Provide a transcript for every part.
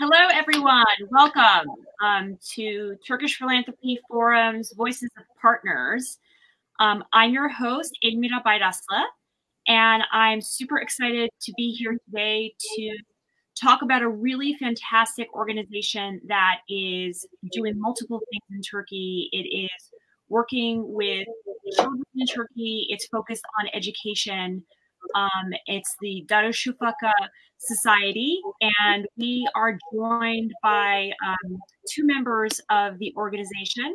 Hello, everyone. Welcome to Turkish Philanthropy Forum's Voices of Partners. I'm your host, Elmira Bayraslı, and I'm super excited to be here today to talk about a really fantastic organization that is doing multiple things in Turkey. It is working with children in Turkey. It's focused on education. It's the Darüşşafaka Society, and we are joined by two members of the organization,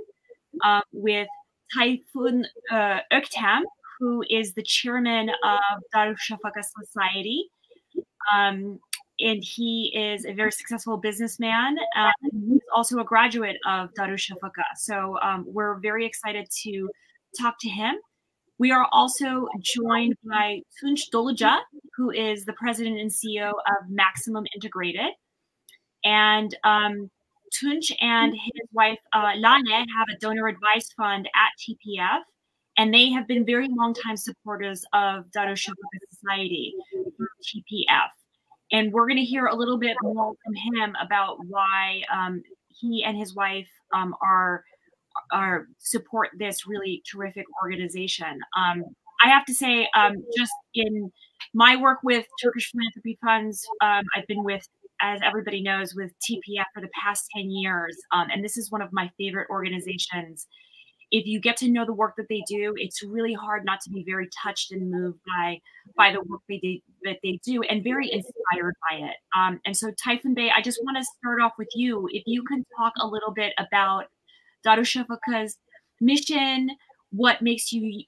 with Tayfun Öktem, who is the chairman of Darüşşafaka Society, and he is a very successful businessman. He's also a graduate of Darüşşafaka, so we're very excited to talk to him. We are also joined by Tunç Doluca, who is the president and CEO of Maximum Integrated. And Tunç and his wife, Lale, have a donor advice fund at TPF, and they have been very long-time supporters of Darüşşafaka Society through TPF. And we're going to hear a little bit more from him about why he and his wife support this really terrific organization. I have to say, just in my work with Turkish Philanthropy Funds, I've been with, as everybody knows, with TPF for the past 10 years. And this is one of my favorite organizations. If you get to know the work that they do, it's really hard not to be very touched and moved by the work that they do, and very inspired by it. And so, Tayfun Bey, I just want to start off with you. If you can talk a little bit about Darüşşafaka's mission, what makes the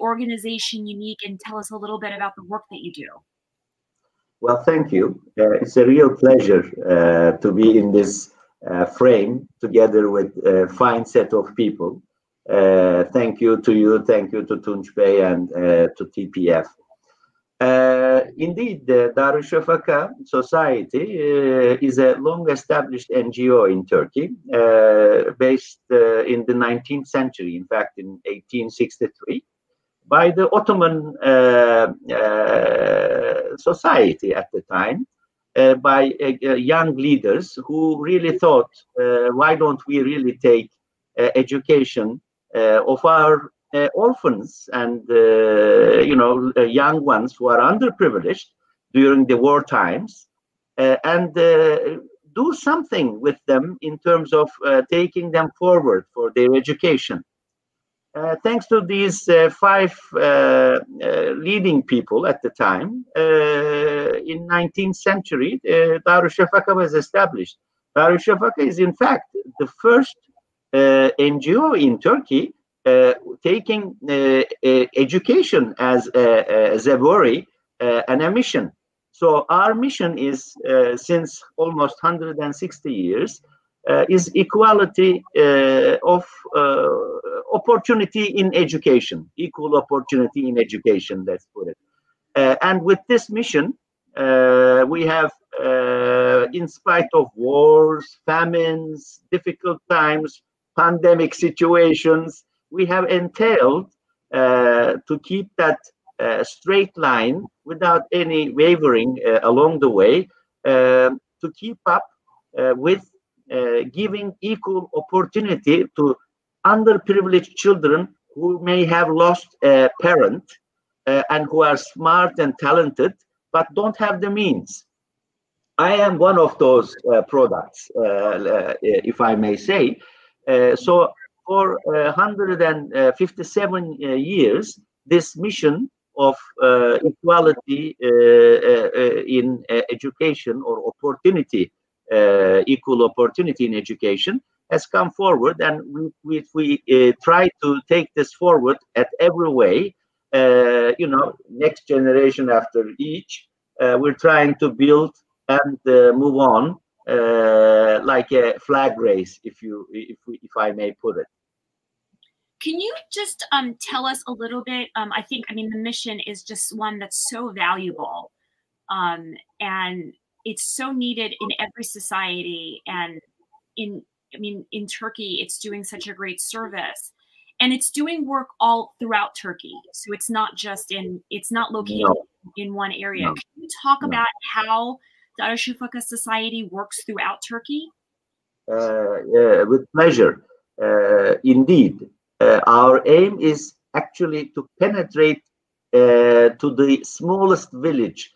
organization unique, and tell us a little bit about the work that you do. Well, thank you. It's a real pleasure to be in this frame together with a fine set of people. Thank you to you, thank you to Tunç Bey and to TPF. Indeed, the Darüşşafaka Society is a long-established NGO in Turkey, based in the 19th century, in fact, in 1863, by the Ottoman society at the time, by young leaders who really thought, why don't we really take education of our orphans and young ones who are underprivileged during the war times, and do something with them in terms of taking them forward for their education. Thanks to these five leading people at the time, in 19th century, Darüşşafaka was established. Darüşşafaka is in fact the first NGO in Turkey taking education as a worry and a mission. So our mission is, since almost 160 years, is equality of opportunity in education, equal opportunity in education, let's put it. And with this mission, we have, in spite of wars, famines, difficult times, pandemic situations, we have entailed to keep that straight line without any wavering along the way, to keep up with giving equal opportunity to underprivileged children who may have lost a parent and who are smart and talented but don't have the means. I am one of those products, if I may say. So for 157 years, this mission of equality in education, or opportunity, equal opportunity in education, has come forward, and we try to take this forward at every way. Next generation after each, we're trying to build and move on like a flag race, if I may put it. Can you just tell us a little bit? I mean, the mission is just one that's so valuable, and it's so needed in every society. And in Turkey, it's doing such a great service, and it's doing work all throughout Turkey. So it's not just it's not located in one area. Can you talk about how Darüşşafaka Society works throughout Turkey? With pleasure. Indeed, our aim is actually to penetrate to the smallest village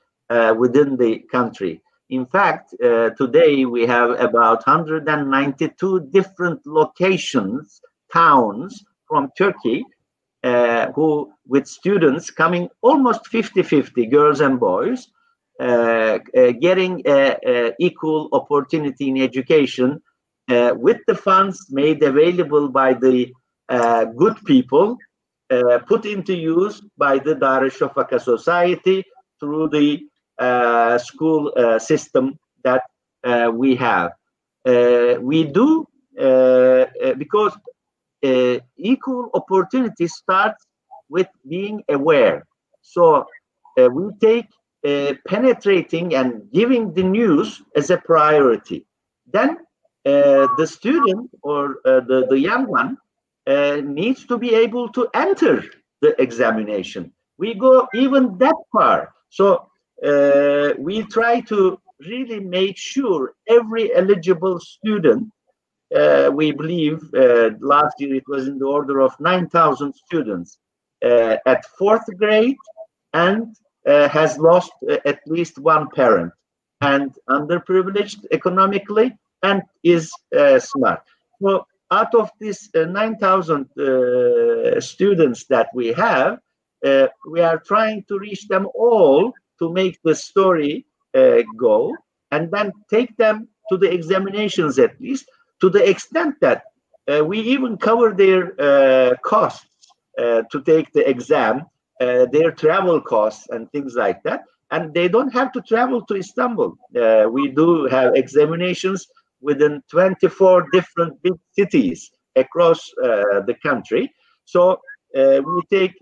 within the country. In fact, today we have about 192 different locations, towns from Turkey, who with students coming almost 50-50, girls and boys, getting equal opportunity in education with the funds made available by the good people, put into use by the Darüşşafaka Society through the school system that we have. We do because equal opportunity starts with being aware. So we take penetrating and giving the news as a priority. Then the student or the young one needs to be able to enter the examination. We go even that far. So we try to really make sure every eligible student, we believe last year it was in the order of 9,000 students at 4th grade and has lost at least one parent and underprivileged economically and is smart. So out of these 9,000 students that we have, we are trying to reach them all to make the story go and then take them to the examinations, at least to the extent that we even cover their costs to take the exam, their travel costs and things like that. And they don't have to travel to Istanbul. We do have examinations within 24 different big cities across the country. So we take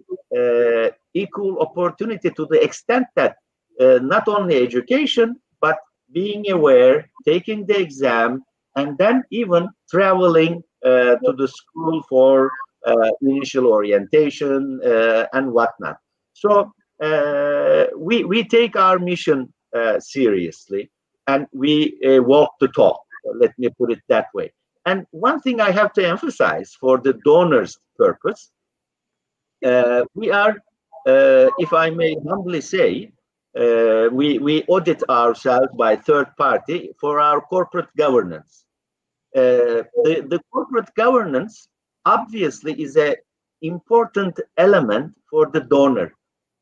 equal opportunity to the extent that not only education, but being aware, taking the exam, and then even traveling to the school for initial orientation and whatnot. So we take our mission seriously, and we walk the talk. Let me put it that way. And one thing I have to emphasize for the donors' purpose, we are, if I may humbly say, we audit ourselves by third party for our corporate governance. The corporate governance obviously is an important element for the donor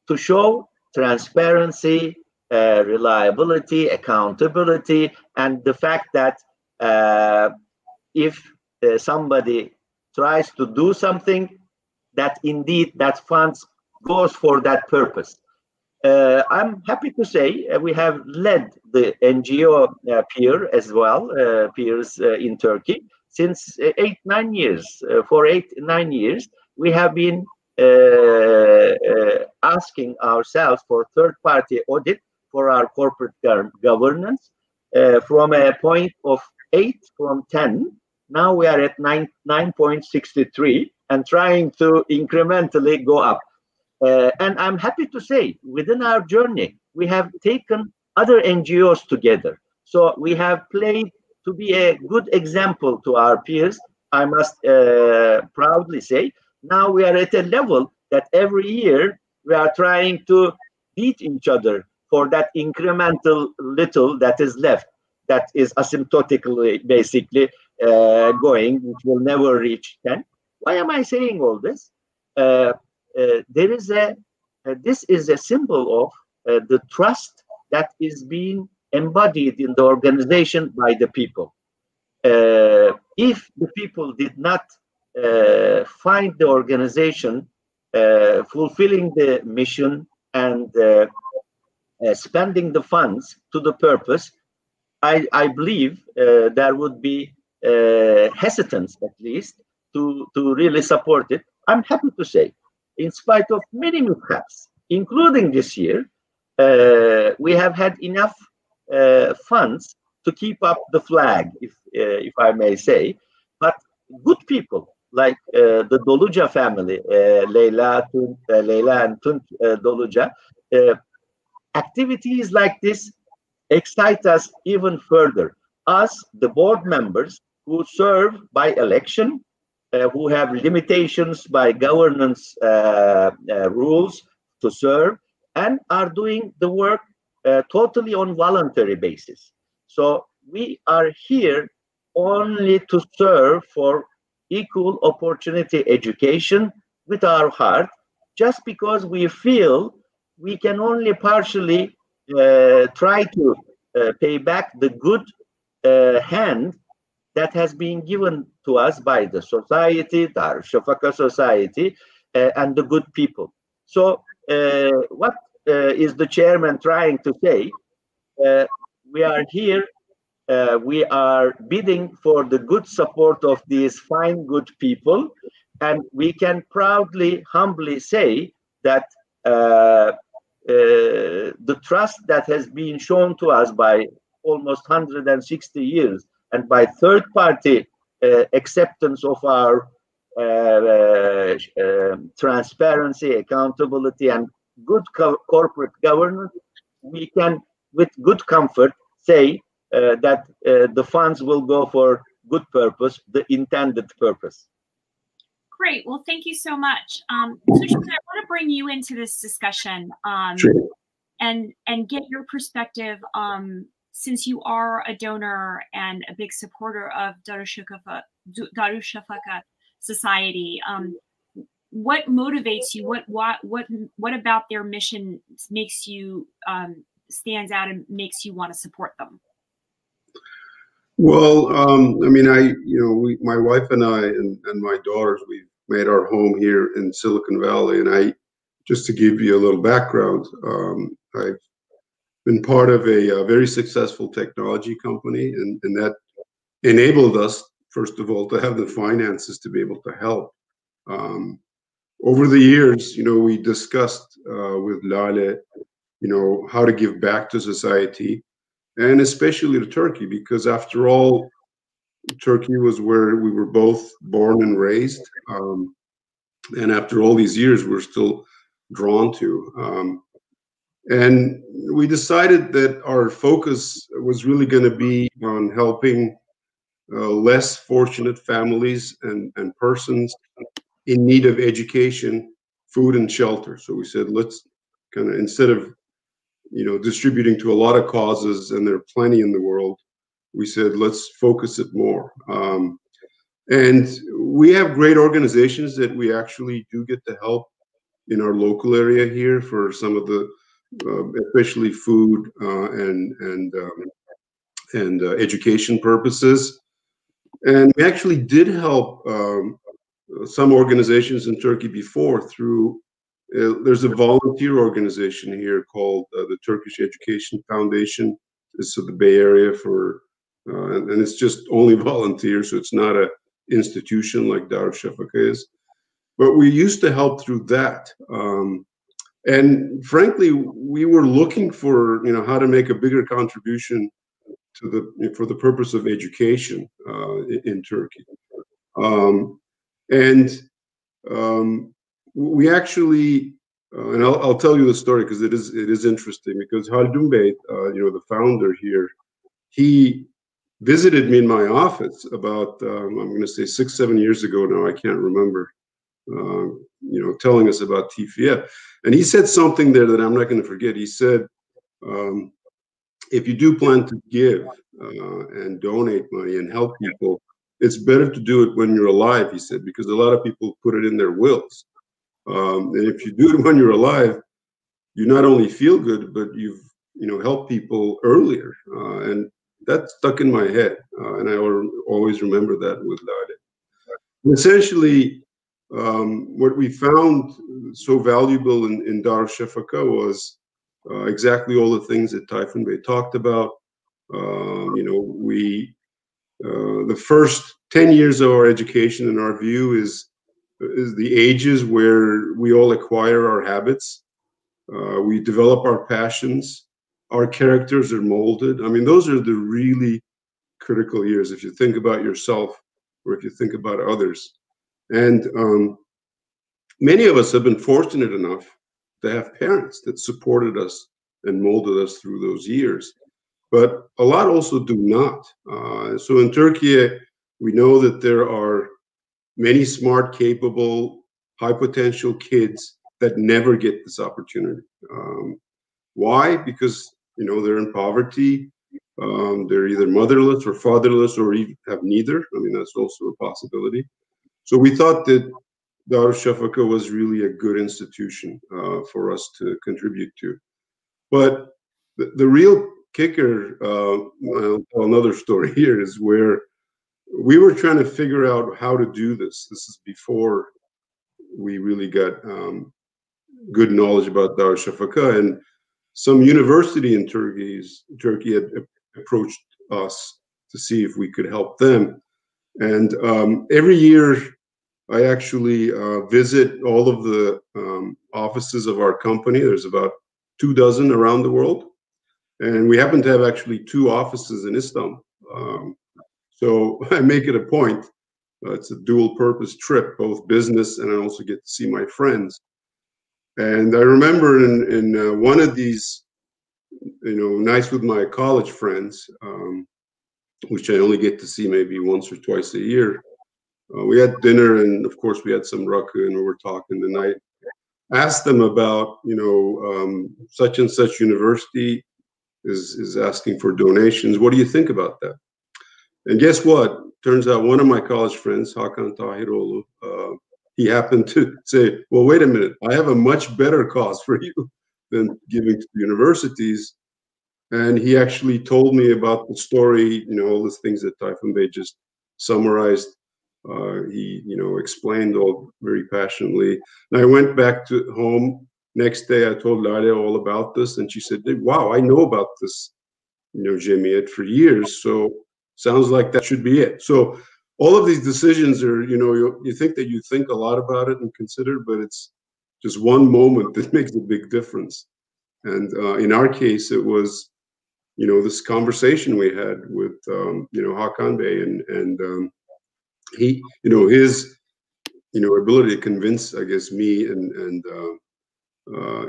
to show transparency, reliability, accountability, and the fact that if somebody tries to do something, that indeed that funds goes for that purpose. I'm happy to say we have led the NGO peer as well, peers in Turkey, since 8-9 years. For 8-9 years, we have been asking ourselves for third-party audit for our corporate governance from a point of 8 from 10. Now we are at 9.63 and trying to incrementally go up. And I'm happy to say, within our journey, we have taken other NGOs together. So we have played to be a good example to our peers. I must proudly say, now we are at a level that every year we are trying to beat each other for that incremental little that is left, that is asymptotically basically going, which will never reach 10. Why am I saying all this? There is this is a symbol of the trust that is being embodied in the organization by the people. If the people did not find the organization fulfilling the mission and spending the funds to the purpose, I believe there would be hesitance, at least, to really support it. I'm happy to say, in spite of many mishaps, including this year, we have had enough funds to keep up the flag, if I may say. But good people like the Doluca family, Leyla and Tunç Doluca, activities like this excite us even further. Us, the board members who serve by election, who have limitations by governance rules to serve, and are doing the work totally on voluntary basis. So we are here only to serve for equal opportunity education with our heart, just because we feel we can only partially try to pay back the good hand that has been given to us by the society, the Darüşşafaka society, and the good people. So what is the chairman trying to say? We are here, we are bidding for the good support of these fine, good people, and we can proudly, humbly say that the trust that has been shown to us by almost 160 years and by third-party acceptance of our transparency, accountability, and good corporate governance, we can, with good comfort, say that the funds will go for good purpose, the intended purpose. Great. Well, thank you so much. Sushant, I want to bring you into this discussion Sure. and get your perspective. Since you are a donor and a big supporter of Darüşşafaka Society, what motivates you? What about their mission makes you stands out and makes you want to support them? Well, I mean, my wife and I and my daughters, we've made our home here in Silicon Valley, and just to give you a little background, I've been part of a very successful technology company, and that enabled us, first of all, to have the finances to be able to help. Over the years, we discussed with Lale, how to give back to society, and especially to Turkey, because after all, Turkey was where we were both born and raised. And after all these years, we're still drawn to. And we decided that our focus was really going to be on helping less fortunate families and persons in need of education, food, and shelter. So we said, let's kind of, instead of distributing to a lot of causes, and there are plenty in the world, we said, let's focus it more. And we have great organizations that we actually do get to help in our local area here for some of the, especially food and education purposes. And we actually did help some organizations in Turkey before through, there's a volunteer organization here called the Turkish Education Foundation. It's in the Bay Area and it's just only volunteers, so it's not an institution like Darüşşafaka is. But we used to help through that. And frankly, we were looking for, how to make a bigger contribution for the purpose of education in Turkey. We actually, and I'll tell you the story because it is interesting, because Haldun Bey, the founder here, he visited me in my office about, I'm going to say 6-7 years ago now, I can't remember, telling us about TFF. And he said something there that I'm not going to forget. He said, if you do plan to give and donate money and help people, it's better to do it when you're alive, he said, because a lot of people put it in their wills. And if you do it when you're alive, you not only feel good, but you've helped people earlier. And that stuck in my head, and I always remember that with Lale. Essentially, what we found so valuable in Darüşşafaka was exactly all the things that Tayfun Bey talked about. The first 10 years of our education, in our view, is the ages where we all acquire our habits. We develop our passions. Our characters are molded. I mean, those are the really critical years if you think about yourself or if you think about others. And many of us have been fortunate enough to have parents that supported us and molded us through those years. but a lot also do not. So in Turkey, we know that there are many smart, capable, high potential kids that never get this opportunity. Why? Because, you know, they're in poverty. They're either motherless or fatherless, or even have neither. I mean, that's also a possibility. So we thought that Darüşşafaka was really a good institution for us to contribute to. But the real kicker, I'll tell another story here, is where we were trying to figure out how to do this. This is before we really got good knowledge about Darüşşafaka, and some university in Turkey had approached us to see if we could help them. And every year I actually visit all of the offices of our company. There's about 24 around the world. And we happen to have actually 2 offices in Istanbul. So I make it a point. It's a dual purpose trip, both business, and I also get to see my friends. And I remember in one of these, you know, nights with my college friends, which I only get to see maybe once or twice a year, we had dinner, and of course we had some rakı, and we were talking. And I asked them about, you know, such and such university is asking for donations. What do you think about that? And guess what? Turns out one of my college friends, Hakan Tahiroğlu, he happened to say, well, wait a minute, I have a much better cause for you than giving to universities. And he actually told me about the story, you know, all the things that Tayfun Bey just summarized. He, you know, explained all very passionately. And I went back to home. Next day, I told Lale all about this, and she said, wow, I know about this, you know, Cemiyet for years. So sounds like that should be it. So all of these decisions are, you know, you think that you think a lot about it and consider, but it's just one moment that makes a big difference. And in our case, it was, you know, this conversation we had with, you know, Hakan Bey, and he, you know, his, you know, ability to convince, I guess, me and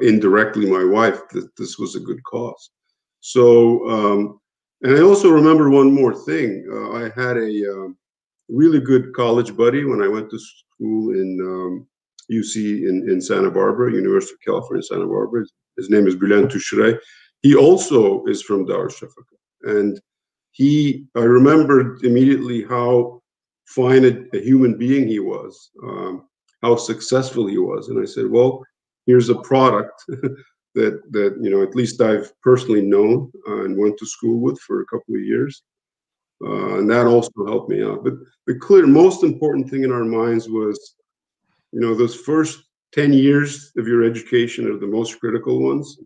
indirectly my wife that this was a good cause. So, and I also remember one more thing. I had a really good college buddy when I went to school in UC in Santa Barbara, University of California, Santa Barbara. His name is Bülent Tüşürey. He also is from Darüşşafaka. And I remembered immediately how fine a human being he was, how successful he was. And I said, well, here's a product that you know, at least I've personally known and went to school with for a couple of years. And that also helped me out. But the clear, most important thing in our minds was, you know, those first 10 years of your education are the most critical ones.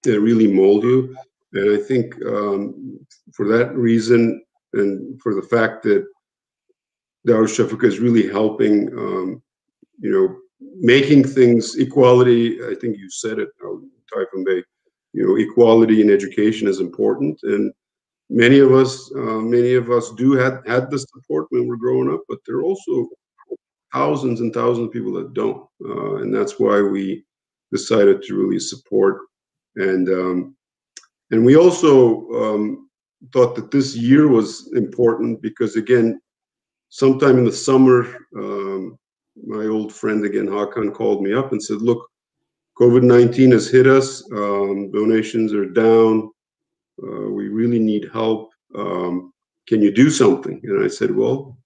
They really mold you. And I think for that reason, and for the fact that Darüşşafaka is really helping, you know, making things equality. I think you said it, Tayfun Bey. You know, equality in education is important, and many of us do had the support when we're growing up, but there are also thousands and thousands of people that don't, and that's why we decided to really support. And we also thought that this year was important because, again, sometime in the summer, my old friend again, Hakan, called me up and said, look, COVID-19 has hit us. Donations are down. We really need help. Can you do something? And I said, well,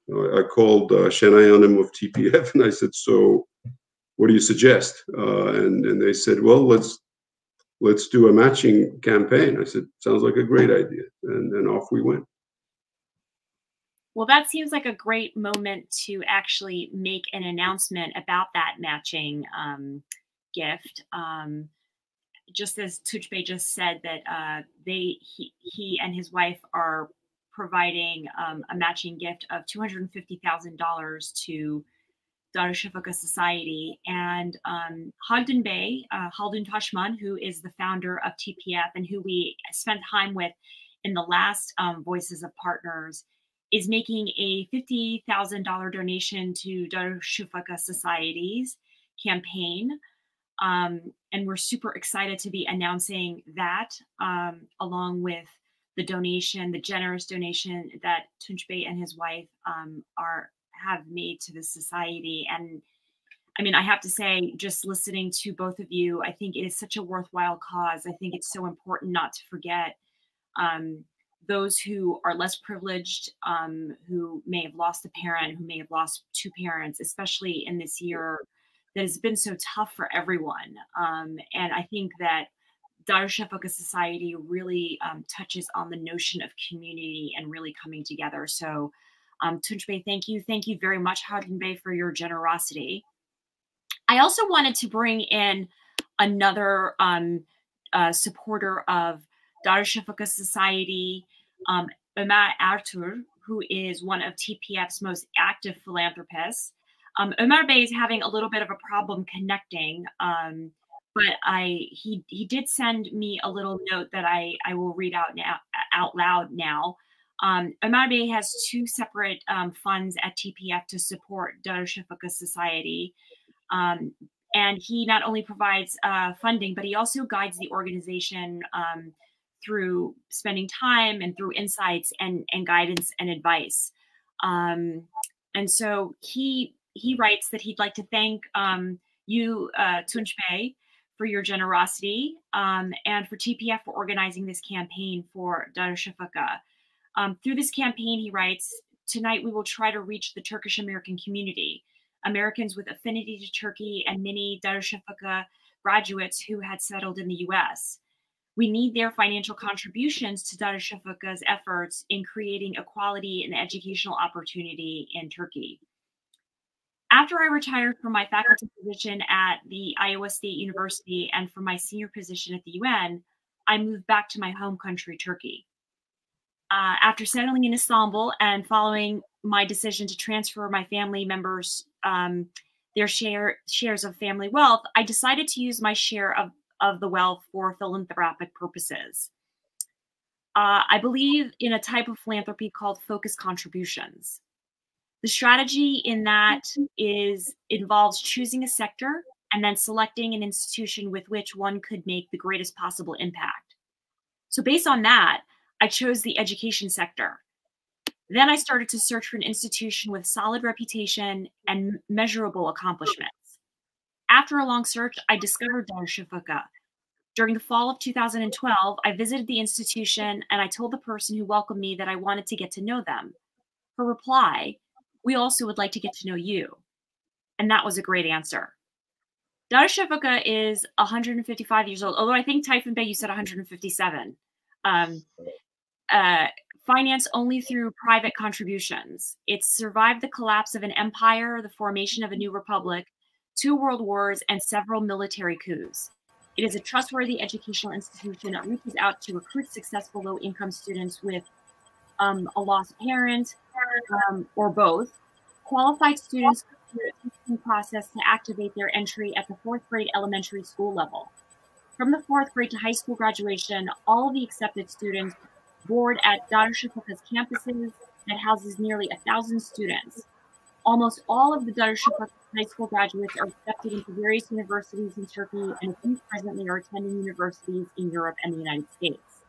I called Şenay Hanım of TPF, and I said, so what do you suggest? And they said, well, let's do a matching campaign. I said, sounds like a great idea. And off we went. Well, that seems like a great moment to actually make an announcement about that matching gift. Just as Tuğçe just said, that he and his wife are providing a matching gift of $250,000 to Darüşşafaka Society. And Haldun Bey, Haldun Taşman, who is the founder of TPF and who we spent time with in the last Voices of Partners, is making a $50,000 donation to Darüşşafaka Society's campaign. And we're super excited to be announcing that, along with the donation, the generous donation that Tunç Bey and his wife have made to the society. And I mean, I have to say, just listening to both of you, I think it is such a worthwhile cause. I think it's so important not to forget those who are less privileged, who may have lost a parent, who may have lost two parents, especially in this year that has been so tough for everyone. And I think that Darüşşafaka Society really touches on the notion of community and really coming together. So Tunç Bey, thank you. Thank you very much, Hakan Bey, for your generosity. I also wanted to bring in another supporter of Darüşşafaka Society, Ömer Ertuğ, who is one of TPF's most active philanthropists. Ömer Bey is having a little bit of a problem connecting, but he did send me a little note that I will read out loud now. Ömer Bey has two separate funds at TPF to support Darüşşafaka Society. And he not only provides funding, but he also guides the organization through spending time and through insights and guidance and advice. And so he writes that he'd like to thank you, Tunç Bey, for your generosity, and for TPF for organizing this campaign for Darüşşafaka. Through this campaign, he writes, tonight we will try to reach the Turkish American community, Americans with affinity to Turkey and many Darüşşafaka graduates who had settled in the US. We need their financial contributions to Darüşşafaka's efforts in creating equality and educational opportunity in Turkey. After I retired from my faculty position at the Iowa State University and from my senior position at the UN, I moved back to my home country, Turkey. After settling in Istanbul and following my decision to transfer my family members their shares of family wealth, I decided to use my share of the wealth for philanthropic purposes. I believe in a type of philanthropy called focused contributions. The strategy in that involves choosing a sector and then selecting an institution with which one could make the greatest possible impact. So based on that, I chose the education sector. Then I started to search for an institution with solid reputation and measurable accomplishments. After a long search, I discovered Darüşşafaka. During the fall of 2012, I visited the institution and I told the person who welcomed me that I wanted to get to know them. Her reply, "We also would like to get to know you." And that was a great answer. Darüşşafaka is 155 years old, although I think Tayfun Bey, you said 157. Financed only through private contributions. It's survived the collapse of an empire, the formation of a new republic, 2 world wars, and several military coups. It is a trustworthy educational institution that reaches out to recruit successful low-income students with a lost parent or both. Qualified students go through a teaching process to activate their entry at the 4th grade elementary school level. From the 4th grade to high school graduation, all of the accepted students board at Darüşşafaka's campuses that houses nearly 1,000 students. Almost all of the Darüşşafaka high school graduates are accepted into various universities in Turkey, and a few presently are attending universities in Europe and the United States.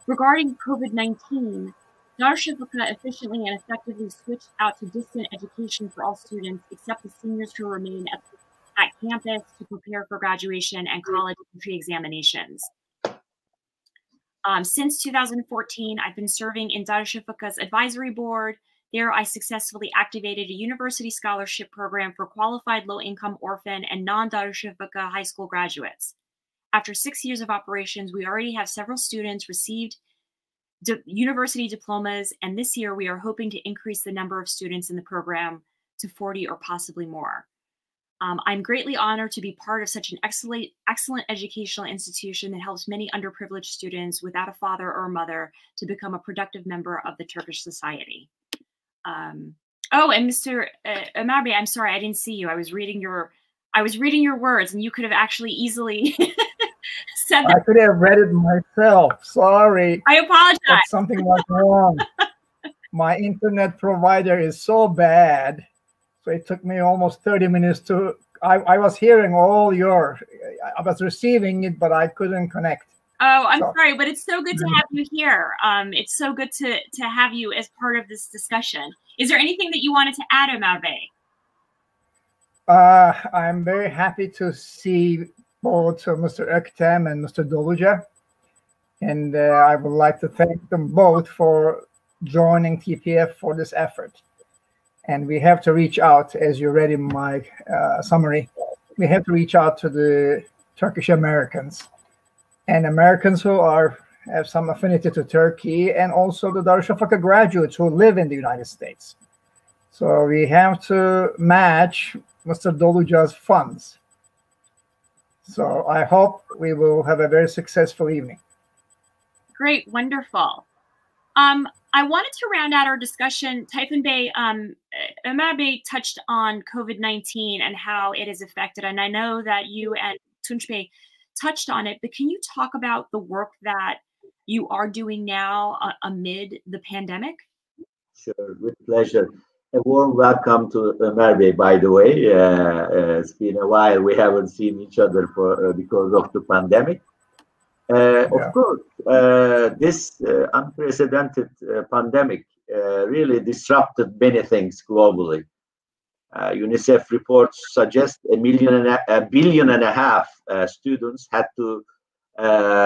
Regarding COVID-19, Darüşşafaka efficiently and effectively switched out to distant education for all students except the seniors who remain at campus to prepare for graduation and college entry examinations. Since 2014, I've been serving in Darüşşafaka's advisory board. There, I successfully activated a university scholarship program for qualified low-income orphan and non-Darüşşafaka high school graduates. After 6 years of operations, we already have several students received university diplomas, and this year we are hoping to increase the number of students in the program to 40 or possibly more. I'm greatly honored to be part of such an excellent educational institution that helps many underprivileged students without a father or a mother to become a productive member of the Turkish society. Oh, and Mr. Ömer Bey, I'm sorry, I didn't see you. I was reading your words, and you could have actually easily said that. I could have read it myself. Sorry. I apologize. But something was wrong. My internet provider is so bad. So it took me almost 30 minutes to I was hearing all your, I was receiving it, but I couldn't connect. Oh, I'm sorry, but it's so good to have you here. It's so good to have you as part of this discussion. Is there anything that you wanted to add, Ömer Bey? I'm very happy to see both Mr. Öktem and Mr. Doluca. And I would like to thank them both for joining TPF for this effort. And we have to reach out, as you read in my summary, we have to reach out to the Turkish Americans and Americans who have some affinity to Turkey, and also the Darüşşafaka graduates who live in the United States. So we have to match Mr. Doluca's funds. So I hope we will have a very successful evening. Great, wonderful. I wanted to round out our discussion. Tayfun Bey, Ömer Bey touched on COVID-19 and how it has affected, and I know that you and Tunç Bey touched on it, but can you talk about the work that you are doing now amid the pandemic? Sure, with pleasure. A warm welcome to Ömer Bey, by the way. It's been a while. We haven't seen each other because of the pandemic. Of course, this unprecedented pandemic really disrupted many things globally. UNICEF reports suggest 1.5 billion students had to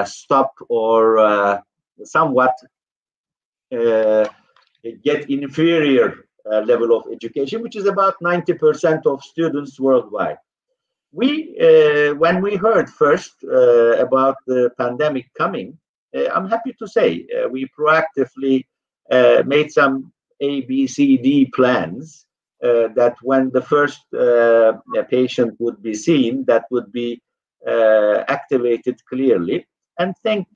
stop or somewhat get inferior level of education, which is about 90% of students worldwide. When we heard first about the pandemic coming, I'm happy to say we proactively made some A, B, C, D plans that when the first patient would be seen, that would be activated clearly. And thank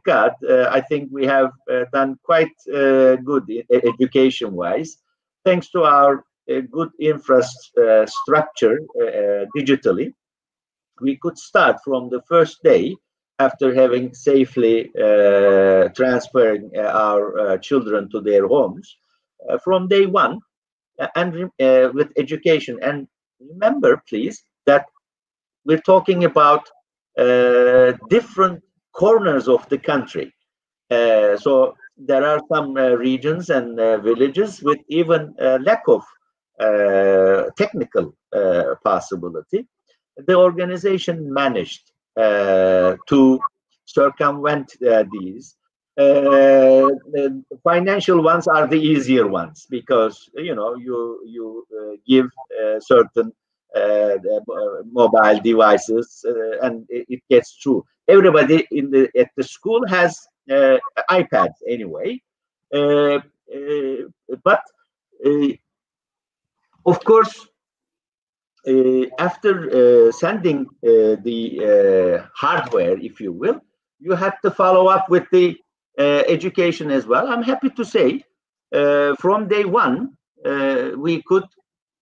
God, I think we have done quite good education-wise, thanks to our good infrastructure digitally. We could start from the first day after having safely transferring our children to their homes from day one, and with education. And remember, please, that we're talking about different corners of the country. So there are some regions and villages with even lack of technical possibility. The organization managed to circumvent these. The financial ones are the easier ones because you give certain mobile devices and it gets through. Everybody at the school has iPads anyway, but of course, after sending the hardware, if you will, you have to follow up with the education as well. I'm happy to say from day one, we could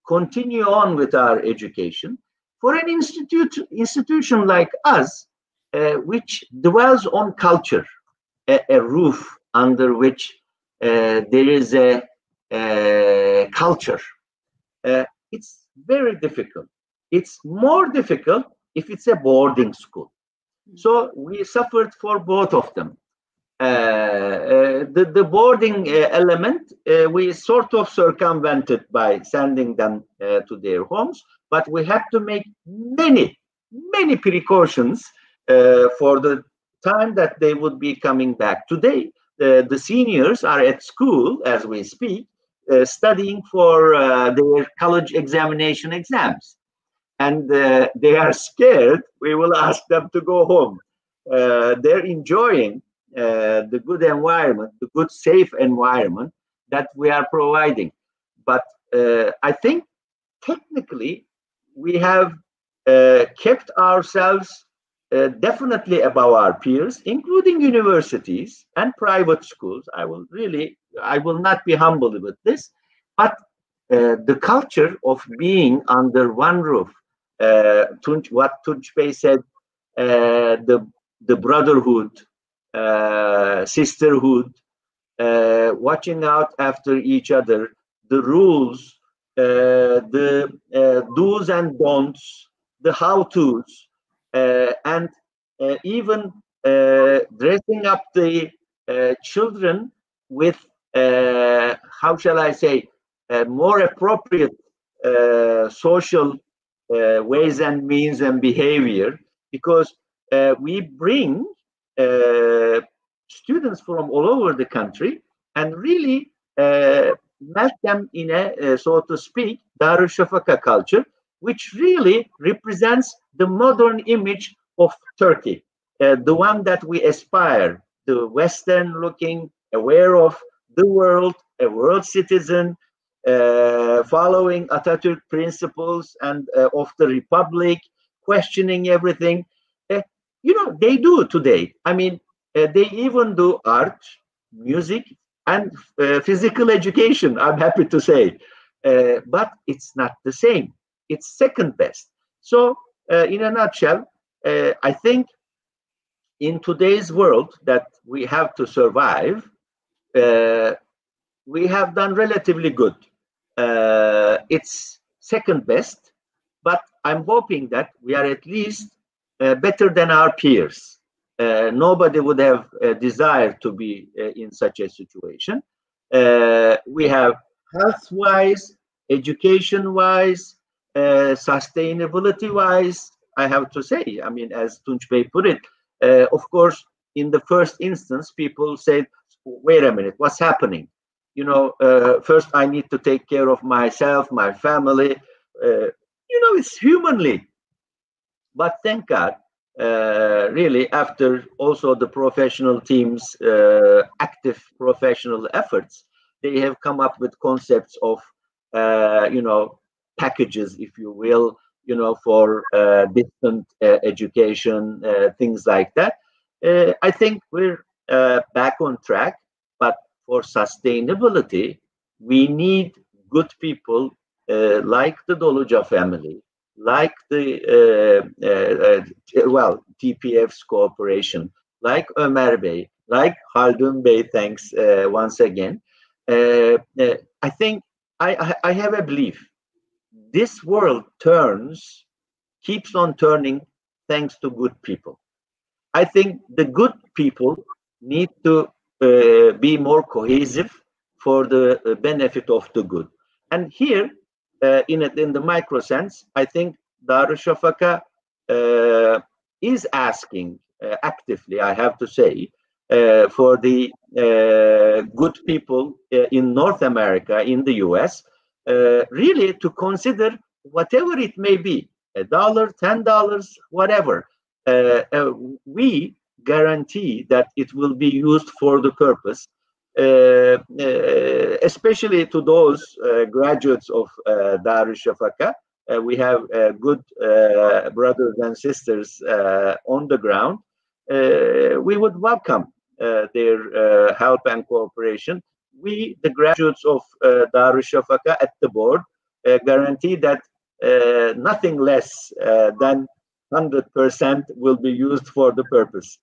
continue on with our education. For an institution like us, which dwells on culture, a roof under which there is a culture, it's very difficult. It's more difficult if it's a boarding school. So we suffered for both of them. The boarding element, we sort of circumvented by sending them to their homes, but we had to make many precautions for the time that they would be coming back. Today, the seniors are at school as we speak, studying for their college exams. And they are scared we will ask them to go home. They're enjoying the good environment, the good, safe environment that we are providing. But I think technically we have kept ourselves definitely above our peers, including universities and private schools. I will not be humble with this, but the culture of being under one roof, what Tunç Bey said, the brotherhood, sisterhood, watching out after each other, the rules the do's and don'ts, the how-tos, and even dressing up the children with, how shall I say, more appropriate social ways and means and behavior, because we bring students from all over the country and really melt them in a, so to speak, Darüşşafaka culture, which really represents the modern image of Turkey, the one that we aspire, the Western looking, aware of the world, a world citizen, following Atatürk principles and of the Republic, questioning everything. They do today. I mean, they even do art, music, and physical education, I'm happy to say. But it's not the same. It's second best. So, in a nutshell, I think in today's world that we have to survive, we have done relatively good. It's second best, but I'm hoping that we are at least better than our peers. Nobody would have desired to be in such a situation. We have health-wise, education-wise, sustainability-wise, I have to say, I mean, as Tunç Bey put it, of course, in the first instance, people said, wait a minute, what's happening? First I need to take care of myself, my family. It's humanly. But thank God, really, after also the professional teams' active professional efforts, they have come up with concepts of, packages, if you will, for distant education, things like that. I think we're back on track, but for sustainability, we need good people like the Doluca family, like the TPF's cooperation, like Ömer Bey, like Haldun Bey, thanks once again. I think I have a belief. This world keeps on turning thanks to good people. I think the good people need to be more cohesive for the benefit of the good. And here, in the micro sense, I think Darüşşafaka is asking actively, I have to say, for the good people in North America, in the US, really to consider whatever it may be, $1, $10, whatever. We guarantee that it will be used for the purpose, especially to those graduates of Darüşşafaka. We have good brothers and sisters on the ground. We would welcome their help and cooperation. We, the graduates of Darüşşafaka at the board, guarantee that nothing less than 100% will be used for the purpose.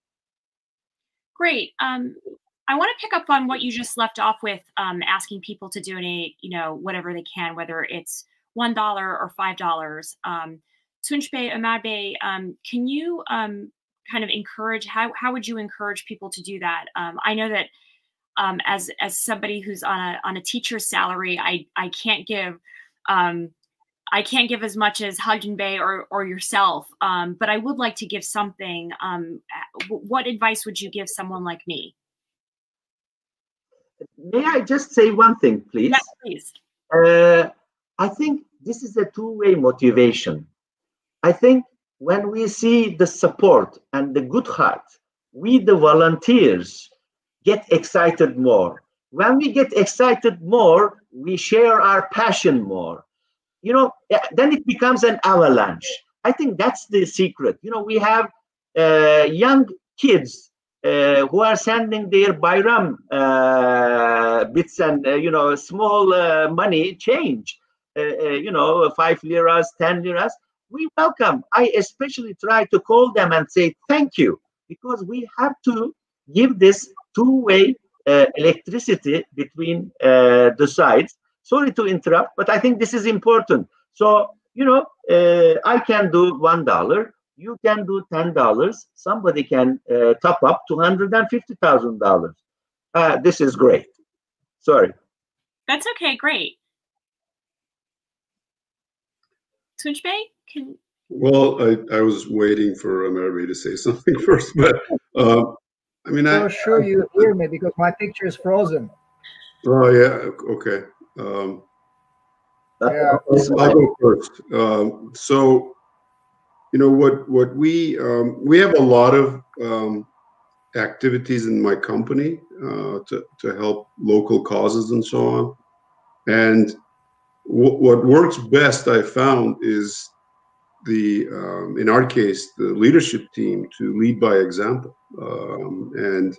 Great. I want to pick up on what you just left off with, asking people to donate, whatever they can, whether it's $1 or $5. Tunç Bey, Ömer Bey, can you kind of encourage, how would you encourage people to do that? I know that as somebody who's on a teacher's salary, I can't give as much as Haldun Bey or yourself, but I would like to give something. What advice would you give someone like me? May I just say one thing, please? Yes, please. I think this is a two-way motivation. I think when we see the support and the good heart, we, the volunteers, get excited more. When we get excited more, we share our passion more. Then it becomes an avalanche. I think that's the secret. We have young kids who are sending their Bayram bits and, small money change, 5 liras, 10 liras. We welcome. I especially try to call them and say thank you, because we have to give this two-way electricity between the sides. Sorry to interrupt, but I think this is important. So, you know, I can do $1. You can do $10. Somebody can top up to $150,000. This is great. Sorry. That's okay. Great. Tunç Bey, can... Well, I was waiting for Ömer to say something first, but I mean, I'm sure you hear me because my picture is frozen. Oh yeah, okay. Yeah, I'll go first. So, you know what we have a lot of activities in my company to help local causes and so on. And what works best, I found, is in our case, the leadership team to lead by example. And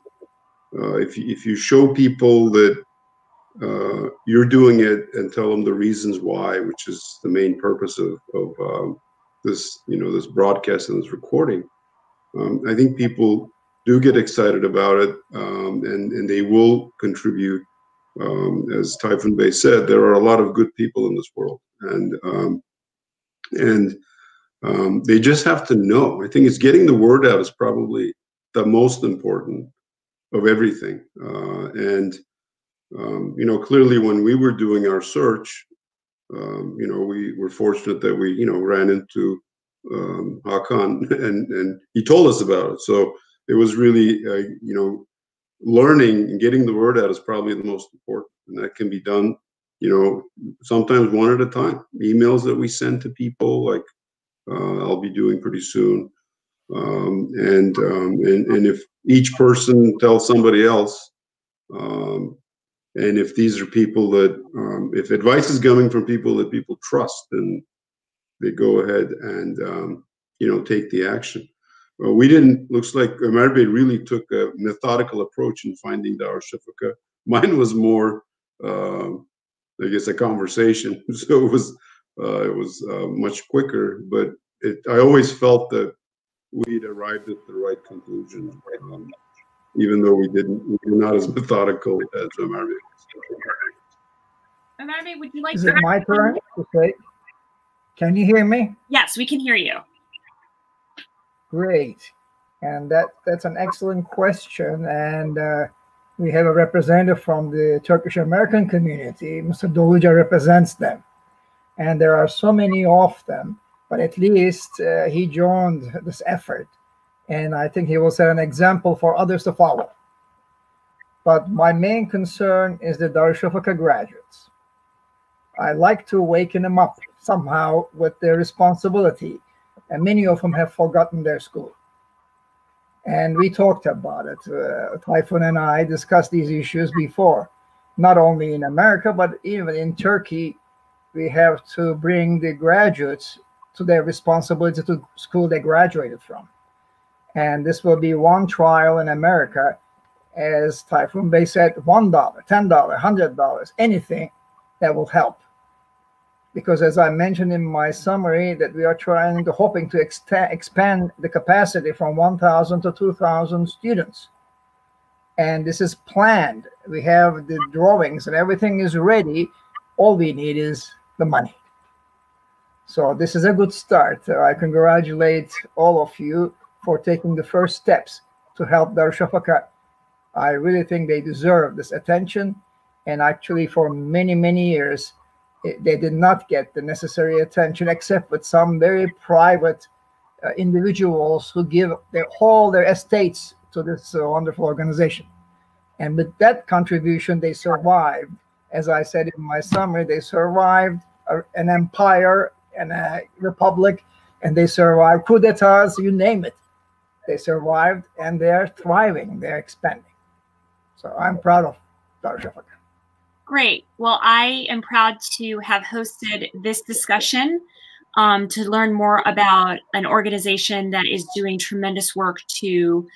if you show people that you're doing it and tell them the reasons why, which is the main purpose of this, you know, this broadcast and this recording, I think people do get excited about it, and they will contribute. As Tayfun Bey said, there are a lot of good people in this world, and they just have to know. I think it's getting the word out is probably the most important of everything. You know, clearly when we were doing our search, you know, we were fortunate that we, you know, ran into Hakan, and he told us about it. So it was really, you know, learning and getting the word out is probably the most important, and that can be done, you know, sometimes one at a time. Emails that we send to people, like I'll be doing pretty soon, and if each person tells somebody else, and if these are people that, if advice is coming from people that people trust, then they go ahead and, you know, take the action. We didn't, looks like Ömer really took a methodical approach in finding Darüşşafaka. Mine was more, I guess, a conversation. So it was much quicker, but I always felt that we'd arrived at the right conclusion. Even though we were not as methodical as Ömer. Ömer, would you like Is it my turn to say? Can you hear me? Yes, we can hear you. Great. And that's an excellent question. And we have a representative from the Turkish American community. Mr. Doluca represents them. And there are so many of them, but at least he joined this effort. And I think he will set an example for others to follow. But my main concern is the Darüşşafaka graduates. I like to waken them up somehow with their responsibility. And many of them have forgotten their school. And we talked about it. Tayfun and I discussed these issues before. Not only in America, but even in Turkey, we have to bring the graduates to their responsibility to school they graduated from. And this will be one trial in America, as Tayfun Bey said, $1, $10, $100, anything that will help. Because as I mentioned in my summary, that we are hoping to expand the capacity from 1,000 to 2,000 students. And this is planned. We have the drawings and everything is ready. All we need is the money. So this is a good start. I congratulate all of you for taking the first steps to help Darüşşafaka. I really think they deserve this attention. And actually for many, many years, they did not get the necessary attention, except with some very private individuals who give their estates to this wonderful organization. And with that contribution, they survived. As I said in my summary, they survived an empire and a republic, and they survived coup d'etats, you name it. They survived, and they're thriving, they're expanding. So I'm proud of Darüşşafaka. Great. Well, I am proud to have hosted this discussion to learn more about an organization that is doing tremendous work to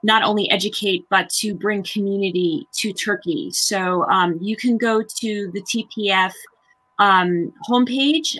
not only educate, but to bring community to Turkey. So you can go to the TPF homepage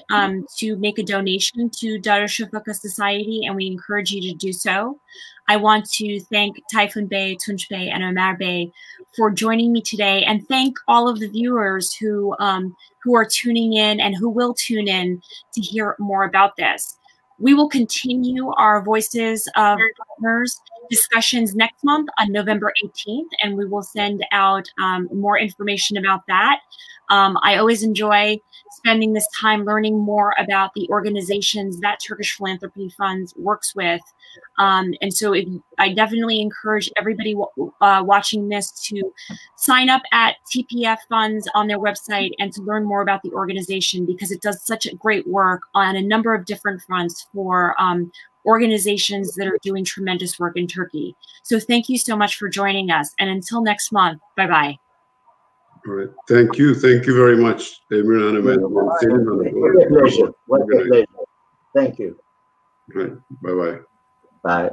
to make a donation to Darüşşafaka Society, and we encourage you to do so. I want to thank Tayfun Bey, Tunç Bey, and Ömer Bey for joining me today, and thank all of the viewers who are tuning in and who will tune in to hear more about this. We will continue our Voices of Partners discussions next month on November 18th, and we will send out more information about that. I always enjoy spending this time learning more about the organizations that Turkish Philanthropy Funds works with. And so I definitely encourage everybody watching this to sign up at TPF Funds on their website and to learn more about the organization, because it does such great work on a number of different fronts for organizations that are doing tremendous work in Turkey. So thank you so much for joining us. And until next month, bye-bye. All right. Thank you. Thank you very much, Emir Hanım. What a pleasure. What a pleasure. Thank you. All right. Bye-bye. Bye.